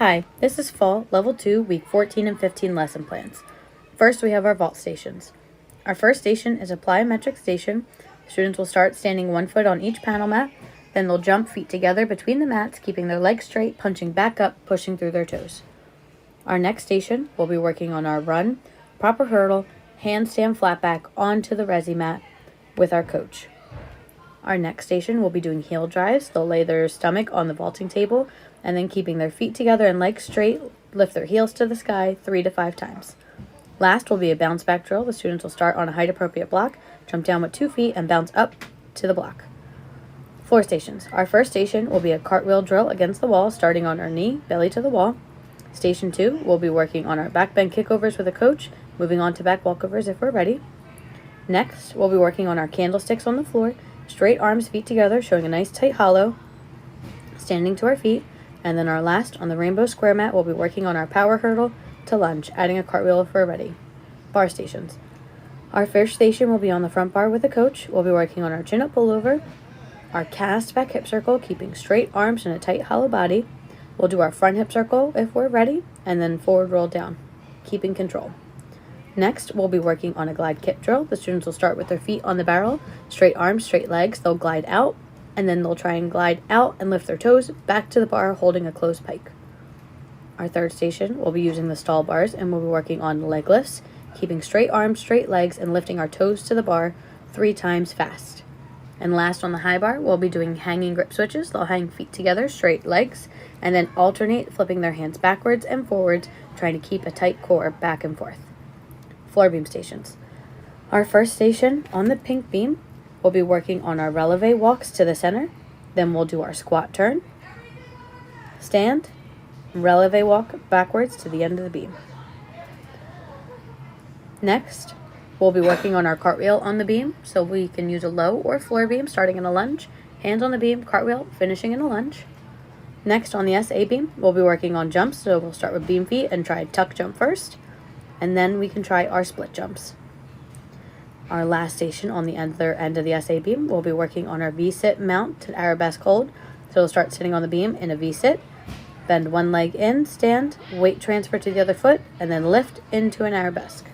Hi, this is Fall, Level 2, Week 14 and 15 lesson plans. First, we have our vault stations. Our first station is a plyometric station. Students will start standing 1 foot on each panel mat, then they'll jump feet together between the mats, keeping their legs straight, punching back up, pushing through their toes. Our next station, we'll be working on our run, proper hurdle, handstand flat back onto the resi mat with our coach. Our next station, we'll be doing heel drives. They'll lay their stomach on the vaulting table and then keeping their feet together and legs straight, lift their heels to the sky 3 to 5 times. Last will be a bounce back drill. The students will start on a height appropriate block, jump down with 2 feet, and bounce up to the block. Floor stations. Our first station will be a cartwheel drill against the wall, starting on our knee, belly to the wall. Station 2, we'll be working on our back bend kickovers with a coach, moving on to back walkovers if we're ready. Next, we'll be working on our candlesticks on the floor, straight arms, feet together, showing a nice tight hollow, standing to our feet. And then our last, on the rainbow square mat, we'll be working on our power hurdle to lunge, adding a cartwheel if we're ready. Bar stations. Our first station will be on the front bar with a coach. We'll be working on our chin-up pullover, our cast back hip circle, keeping straight arms and a tight hollow body. We'll do our front hip circle if we're ready, and then forward roll down, keeping control. Next, we'll be working on a glide kip drill. The students will start with their feet on the barrel, straight arms, straight legs. They'll glide out, and then they'll try and glide out and lift their toes back to the bar, holding a closed pike. Our third station, we'll be using the stall bars, and we'll be working on leg lifts, keeping straight arms, straight legs, and lifting our toes to the bar 3 times fast. And last, on the high bar, we'll be doing hanging grip switches. They'll hang feet together, straight legs, and then alternate, flipping their hands backwards and forwards, trying to keep a tight core back and forth. Floor beam stations. Our first station, on the pink beam, we'll be working on our releve walks to the center. Then we'll do our squat turn, stand, releve walk backwards to the end of the beam. Next, we'll be working on our cartwheel on the beam, so we can use a low or floor beam starting in a lunge, hands on the beam, cartwheel, finishing in a lunge. Next, on the SA beam, we'll be working on jumps, so we'll start with beam feet and try tuck jump first, and then we can try our split jumps. Our last station, on the other end of the SA beam, we'll be working on our V-sit mount to arabesque hold. So we'll start sitting on the beam in a V-sit, bend one leg in, stand, weight transfer to the other foot, and then lift into an arabesque.